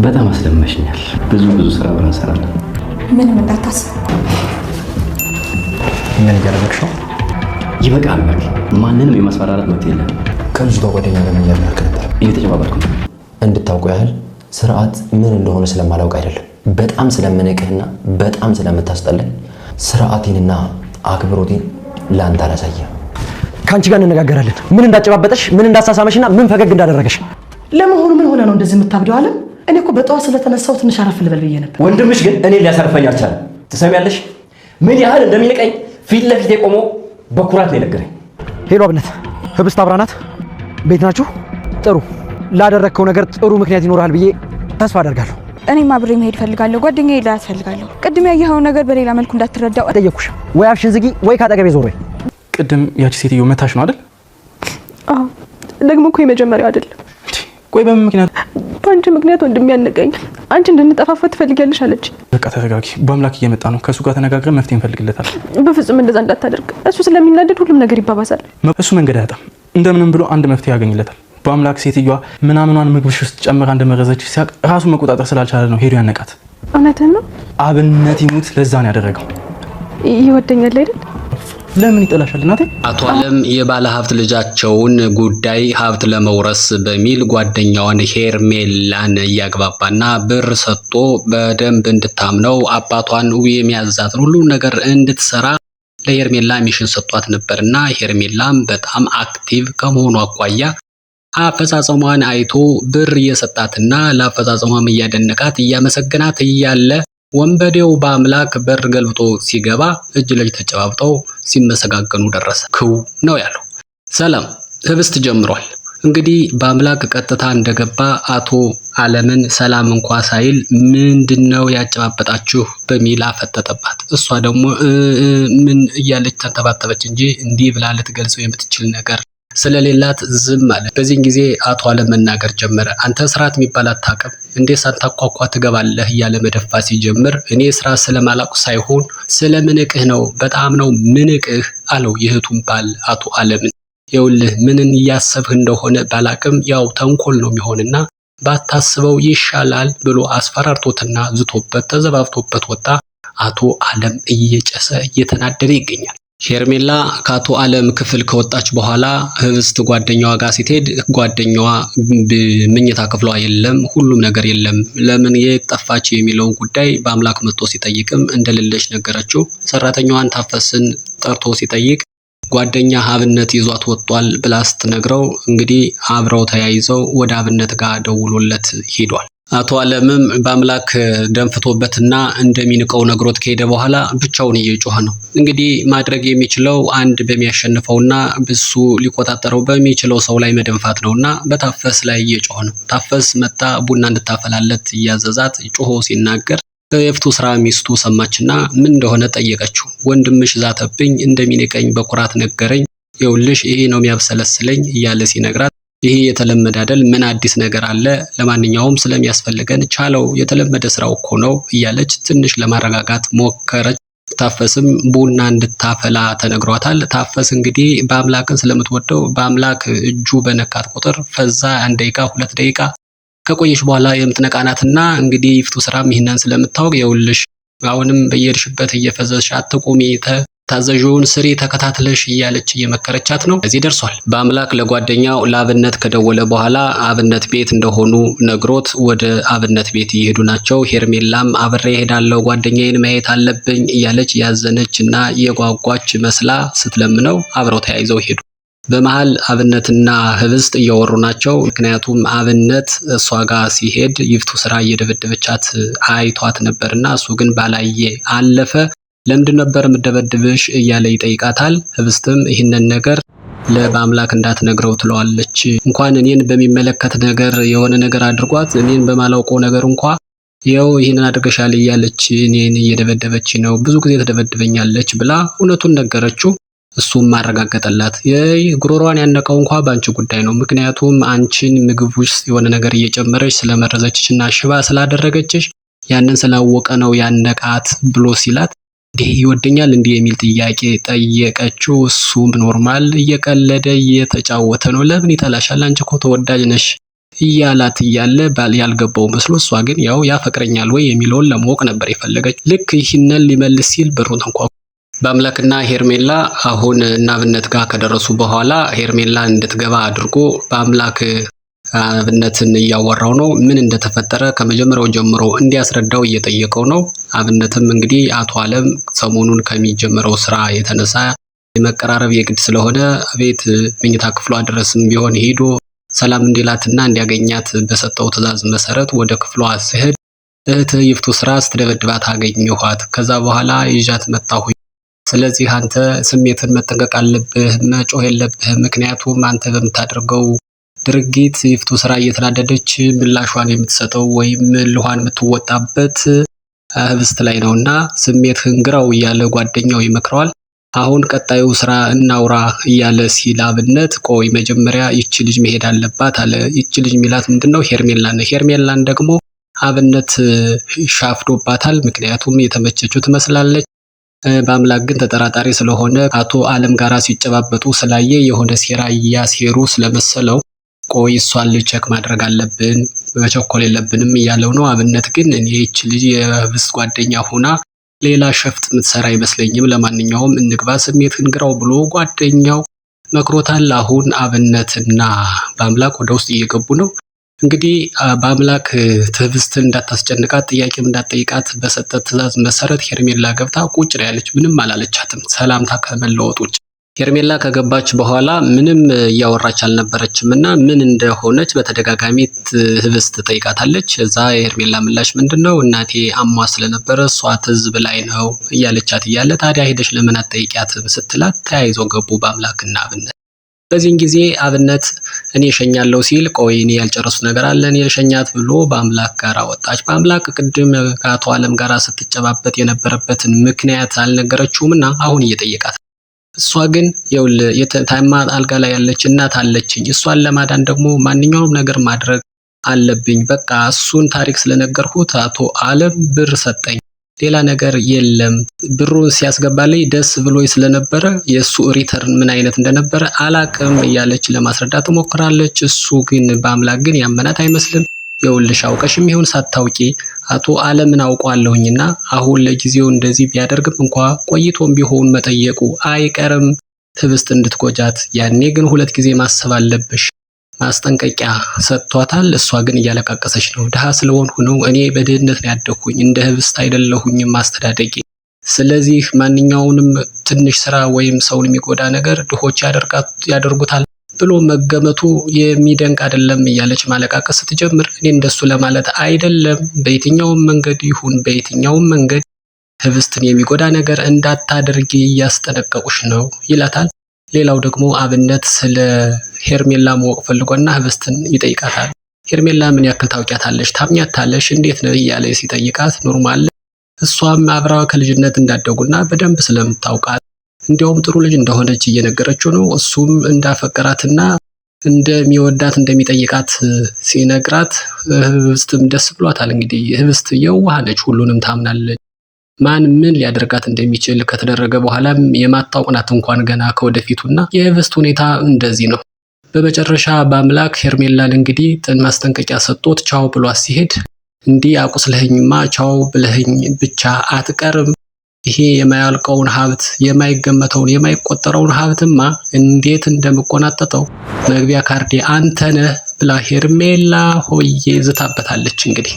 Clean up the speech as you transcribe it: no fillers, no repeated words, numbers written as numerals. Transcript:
በጣም አስለመሽኛል። ብዙ ስራ አብረን እንሰራለን። ምንም እንዳታስብ። ምን እያደረግሽ ነው? ይበቃል። ማንንም የማስፈራራት መብት የለም። ከልጅቷ ጓደኛ ጋር ምን እያደረክ ነበር? እየተጨባበጥኩ ነው። እንድታውቁ ያህል ስርዓት ምን እንደሆነ ስለማላውቅ አይደለም፣ በጣም ስለምንቅህና በጣም ስለምታስጠላኝ ስርዓቴንና አክብሮቴን ለአንተ አላሳየም። ከአንቺ ጋር እንነጋገራለን። ምን እንዳጨባበጠሽ፣ ምን እንዳሳሳመሽና ምን ፈገግ እንዳደረገሽ። ለመሆኑ ምን ሆነ ነው እንደዚህ የምታብደው? አለም እኔ እኮ በጠዋት ስለተነሳው ትንሽ አረፍ ልበል ብዬ ነበር። ወንድምሽ ግን እኔ ሊያሰርፈኝ አልቻለም። ትሰሚያለሽ? ምን ያህል እንደሚንቀኝ ፊት ለፊት የቆሞ በኩራት ነው የነገረኝ። ሄሎ አብነት፣ ህብስት አብራናት ቤት ናችሁ? ጥሩ። ላደረግከው ነገር ጥሩ ምክንያት ይኖርሃል ብዬ ተስፋ አደርጋለሁ። እኔም አብሬ መሄድ ፈልጋለሁ። ጓደኛዬ ላያት ፈልጋለሁ። ቅድም ያየኸው ነገር በሌላ መልኩ እንዳትረዳው ጠየኩሽ። ወይ አፍሽን ዝጊ ወይ ካጠገቤ ዞር በይ። ቅድም ያቺ ሴትዮ መታሽ ነው አይደል? አዎ። ደግሞ እኮ የመጀመሪያው አይደለም። ቆይ በምን ምክንያት? በአንቺ ምክንያት ወንድም ያነቀኝ። አንቺ እንድንጠፋፋ ትፈልጊያለሽ አለች። በቃ ተረጋጊ። በአምላክ እየመጣ ነው። ከሱ ጋር ተነጋግረን መፍትሄ እንፈልግለታለን። በፍጹም እንደዛ እንዳታደርግ። እሱ ስለሚናደድ ሁሉም ነገር ይባባሳል። እሱ መንገድ አያጣም። እንደምንም ብሎ አንድ መፍትሄ ያገኝለታል። በአምላክ ሴትዮዋ ምናምኗን ምግብሽ ውስጥ ጨምራ እንደመረዘች ሲያቅ ራሱን መቆጣጠር ስላልቻለ ነው ሄዶ ያነቃት። እውነትህን ነው። አብነት ይሙት ለዛ ነው ያደረገው። ይወደኛል አይደል? ለምን ይጠላሻል እናቴ? አቶ አለም የባለ ሀብት ልጃቸውን ጉዳይ ሀብት ለመውረስ በሚል ጓደኛዋን ሄርሜላን እያግባባና ብር ሰጥቶ በደንብ እንድታምነው አባቷን የሚያዛትን ሁሉ ነገር እንድትሰራ ለሄርሜላ ሚሽን ሰጥቷት ነበርና ሄርሜላም በጣም አክቲቭ ከመሆኑ አኳያ አፈጻጸሟን አይቶ ብር እየሰጣትና ለአፈጻጸሟም እያደነቃት እያመሰገናት እያለ ወንበዴው በአምላክ በር ገልብጦ ሲገባ እጅ ለእጅ ተጨባብጠው ሲመሰጋገኑ ደረሰ። ክው ነው ያለው። ሰላም ህብስት ጀምሯል። እንግዲህ በአምላክ ቀጥታ እንደገባ አቶ አለምን ሰላም እንኳ ሳይል ምንድነው ያጨባበጣችሁ በሚል አፈጠጠባት። እሷ ደግሞ ምን እያለች ተንተባተበች እንጂ እንዲህ ብላ ልትገልጸው የምትችል ነገር ስለሌላት ዝም አለ። በዚህን ጊዜ አቶ አለም መናገር ጀመረ። አንተ ስርዓት የሚባል አታውቅም እንዴ? ሳታቋቋ ትገባለህ እያለ መደፋ ሲጀምር እኔ ስራ ስለማላውቅ ሳይሆን ስለምንቅህ ነው፣ በጣም ነው ምንቅህ አለው የእህቱን ባል አቶ አለምን። ይኸውልህ ምንን እያሰብህ እንደሆነ ባላቅም ያው ተንኮል ነው የሚሆንና ባታስበው ይሻላል ብሎ አስፈራርቶትና ዝቶበት ተዘባብቶበት ወጣ። አቶ አለም እየጨሰ እየተናደደ ይገኛል። ሄርሜላ ከአቶ አለም ክፍል ከወጣች በኋላ ህብስት ጓደኛዋ ጋር ስትሄድ ጓደኛዋ ምኝታ ክፍሏ የለም፣ ሁሉም ነገር የለም። ለምን የጠፋች የሚለውን ጉዳይ በአምላክ መጥቶ ሲጠይቅም እንደሌለች ነገረችው። ሰራተኛዋን ታፈስን ጠርቶ ሲጠይቅ ጓደኛ አብነት ይዟት ወጥቷል ብላ ስትነግረው እንግዲህ አብረው ተያይዘው ወደ አብነት ጋር ደውሎለት ሄዷል። አቶ አለምም በአምላክ ደንፍቶበትና እንደሚንቀው ነግሮት ከሄደ በኋላ ብቻውን እየጮኸ ነው። እንግዲህ ማድረግ የሚችለው አንድ በሚያሸንፈውና ብሱ ሊቆጣጠረው በሚችለው ሰው ላይ መደንፋት ነውና በታፈስ ላይ እየጮኸ ነው። ታፈስ መጣ ቡና እንድታፈላለት እያዘዛት ጮሆ ሲናገር በየፍቱ ስራ ሚስቱ ሰማችና ምን እንደሆነ ጠየቀችው። ወንድምሽ ዛተብኝ፣ እንደሚንቀኝ በኩራት ነገረኝ፣ ይኸውልሽ ይሄ ነው የሚያብሰለስለኝ እያለ ሲነግራት ይሄ የተለመደ አይደል? ምን አዲስ ነገር አለ? ለማንኛውም ስለሚያስፈልገን ቻለው፣ የተለመደ ስራው እኮ ነው እያለች ትንሽ ለማረጋጋት ሞከረች። ታፈስም ቡና እንድታፈላ ተነግሯታል። ታፈስ እንግዲህ በአምላክን ስለምትወደው በአምላክ እጁ በነካት ቁጥር ፈዛ 1 ደቂቃ 2 ደቂቃ ከቆየሽ በኋላ የምትነቃናትና እንግዲህ ይፍቱ ስራም ይህንን ስለምታውቅ የውልሽ አሁንም በየርሽበት እየፈዘዝሽ አትቁሚ፣ ታዘዥውን ስሪ ተከታትለሽ እያለች እየመከረቻት ነው። እዚህ ደርሷል። በአምላክ ለጓደኛው ለአብነት ከደወለ በኋላ አብነት ቤት እንደሆኑ ነግሮት ወደ አብነት ቤት እየሄዱ ናቸው። ሄርሜላም አብሬ እሄዳለሁ ጓደኛዬን ማየት አለብኝ እያለች ያዘነችና የጓጓች መስላ ስትለምነው አብረው ተያይዘው ሄዱ። በመሃል አብነትና ህብስት እያወሩ ናቸው። ምክንያቱም አብነት እሷ ጋር ሲሄድ ይፍቱ ስራ እየደበደበቻት አይቷት ነበርና እሱ ግን ባላየ አለፈ። ለምንድን ነበር የምደበድብሽ እያለ ይጠይቃታል። ህብስትም ይህንን ነገር በአምላክ እንዳትነግረው ትለዋለች። እንኳን እኔን በሚመለከት ነገር የሆነ ነገር አድርጓት እኔን በማላውቀው ነገር እንኳን ይኸው ይህንን አድርገሻል እያለች እኔን እየደበደበች ነው፣ ብዙ ጊዜ ተደበድበኛለች ብላ እውነቱን ነገረችው። እሱም ማረጋገጠላት። ጉሮሯን ያነቀው እንኳን ባንቺ ጉዳይ ነው፣ ምክንያቱም አንቺን ምግብ ውስጥ የሆነ ነገር እየጨመረች ስለመረዘችሽና ሽባ ስላደረገችሽ ያንን ስላወቀ ነው ያነቃት ብሎ ሲላት እንዴ ይወደኛል እንዴ የሚል ጥያቄ ጠየቀችው። እሱም ኖርማል እየቀለደ እየተጫወተ ነው። ለምን ይጠላሻል? አንቺ እኮ ተወዳጅ ነሽ እያላት እያለ ባል ያልገባው መስሎ እሷ ግን ያው ያፈቅረኛል ወይ የሚለውን ለማወቅ ነበር የፈለገች። ልክ ይህንን ሊመልስ ሲል በሩን ተንኳኳ። በአምላክና ሄርሜላ አሁን እና አብነት ጋር ከደረሱ በኋላ ሄርሜላ እንድትገባ አድርጎ በአምላክ አብነትን እያወራው ነው። ምን እንደተፈጠረ ከመጀመሪያው ጀምሮ እንዲያስረዳው እየጠየቀው ነው። አብነትም እንግዲህ አቶ አለም ሰሞኑን ከሚጀምረው ስራ የተነሳ የመቀራረብ የግድ ስለሆነ ቤት መኝታ ክፍሏ ድረስም ቢሆን ሄዶ ሰላም እንዲላትና እንዲያገኛት በሰጠው ትዕዛዝ መሰረት ወደ ክፍሏ ሲሄድ እህት ይፍቱ ስራ ስትደበድባት አገኘኋት። ከዛ በኋላ ይዣት መጣሁ። ስለዚህ አንተ ስሜትን መጠንቀቅ አለብህ፣ መጮህ የለብህም። ምክንያቱም አንተ በምታደርገው ድርጊት ይፍቱ ስራ እየተናደደች ምላሿን የምትሰጠው ወይም ልኋን የምትወጣበት ህብስት ላይ ነውና ስሜትህን ግራው እያለ ጓደኛው ይመክረዋል። አሁን ቀጣዩ ስራ እናውራ እያለ ሲል አብነት ቆይ መጀመሪያ ይቺ ልጅ መሄድ አለባት አለ። ይቺ ልጅ ሚላት ምንድነው? ሄርሜላን ነው። ሄርሜላን ደግሞ አብነት ሻፍዶባታል። ምክንያቱም የተመቸችው ትመስላለች። በአምላክ ግን ተጠራጣሪ ስለሆነ አቶ አለም ጋራ ሲጨባበጡ ስላየ የሆነ ሴራ እያሴሩ ስለመሰለው ቆይ እሷን ቼክ ማድረግ አለብን፣ መቸኮል የለብንም እያለው ነው። አብነት ግን እኔ ይህች ልጅ የህብስት ጓደኛ ሆና ሌላ ሸፍጥ የምትሰራ አይመስለኝም፣ ለማንኛውም እንግባ፣ ስሜትህን ግራው ብሎ ጓደኛው መክሮታል። አሁን አብነትና በአምላክ ወደ ውስጥ እየገቡ ነው። እንግዲህ በአምላክ ህብስትን እንዳታስጨንቃት ጥያቄም እንዳትጠይቃት በሰጠ ትዕዛዝ መሰረት ሄርሜላ ገብታ ቁጭ ነው ያለች። ምንም አላለቻትም ሰላምታ ከመለወጥ ውጭ። ሄርሜላ ከገባች በኋላ ምንም እያወራች አልነበረችም እና ምን እንደሆነች በተደጋጋሚ ህብስት ጠይቃታለች። እዛ የሄርሜላ ምላሽ ምንድነው? እናቴ አሟ ስለነበረ እሷ ትዝ ብላኝ ነው እያለቻት እያለ ታዲያ ሄደሽ ለምን አትጠይቂያትም ስትላት ተያይዘው ገቡ በአምላክና አብነት። በዚህን ጊዜ አብነት እኔ እሸኛለሁ ሲል ቆይ እኔ ያልጨረሱት ነገር አለ እኔ ልሸኛት ብሎ በአምላክ ጋር ወጣች። በአምላክ ቅድም ከአቶ አለም ጋር ስትጨባበጥ የነበረበትን ምክንያት አልነገረችውምና አሁን እየጠየቃት እሷ ግን ታማ አልጋ ላይ ያለች እናት አለችኝ፣ እሷን ለማዳን ደግሞ ማንኛውም ነገር ማድረግ አለብኝ። በቃ እሱን ታሪክ ስለነገርኩት አቶ አለም ብር ሰጠኝ፣ ሌላ ነገር የለም። ብሩን ሲያስገባልኝ ደስ ብሎኝ ስለነበረ የእሱ ሪተርን ምን አይነት እንደነበረ አላቅም እያለች ለማስረዳት ትሞክራለች። እሱ ግን በአምላክ ግን ያመናት አይመስልም። የውልሽ አውቀሽም ይሁን ሳታውቂ አቶ አለምን አውቀዋለሁኝና አሁን ለጊዜው እንደዚህ ቢያደርግም እንኳ ቆይቶም ቢሆን መጠየቁ አይቀርም ህብስት እንድትጎጃት። ያኔ ግን 2 ጊዜ ማሰብ አለብሽ ማስጠንቀቂያ ሰጥቷታል። እሷ ግን እያለቃቀሰች ነው። ድሃ ስለሆንኩ ነው፣ እኔ በድህነት ነው ያደግኩኝ፣ እንደ ህብስት አይደለሁኝም ማስተዳደጌ። ስለዚህ ማንኛውንም ትንሽ ስራ ወይም ሰውን የሚጎዳ ነገር ድሆች ያደርጉታል ብሎ መገመቱ የሚደንቅ አይደለም እያለች ማለቃቀስ ስትጀምር እኔ እንደሱ ለማለት አይደለም፣ በየትኛውም መንገድ ይሁን በየትኛውም መንገድ ህብስትን የሚጎዳ ነገር እንዳታደርጊ እያስጠነቀቁሽ ነው ይላታል። ሌላው ደግሞ አብነት ስለ ሄርሜላ ማወቅ ፈልጎና ህብስትን ይጠይቃታል። ሄርሜላ ምን ያክል ታውቂያታለሽ? ታምኛታለሽ? እንዴት ነው እያለ ሲጠይቃት ኖርማል እሷም አብራ ከልጅነት እንዳደጉና በደንብ ስለምታውቃት እንዲያውም ጥሩ ልጅ እንደሆነች እየነገረችው ነው። እሱም እንዳፈቀራትና እንደሚወዳት እንደሚጠይቃት ሲነግራት ህብስትም ደስ ብሏታል። እንግዲህ ህብስት የዋህ ነች፣ ሁሉንም ታምናለች። ማን ምን ሊያደርጋት እንደሚችል ከተደረገ በኋላም የማታውቅናት እንኳን ገና ከወደፊቱና የህብስት ሁኔታ እንደዚህ ነው። በመጨረሻ በአምላክ ሄርሜላን እንግዲህ ማስጠንቀቂያ ሰጥቶት ቻው ብሏት ሲሄድ እንዲህ አቁስለህኝማ ቻው ብለህኝ ብቻ አትቀርም፣ ይሄ የማያልቀውን ሀብት የማይገመተውን የማይቆጠረውን ሀብትማ እንዴት እንደምቆናጠጠው መግቢያ ካርዴ አንተ ነህ ብላ ሄርሜላ ሆዬ ዝታበታለች። እንግዲህ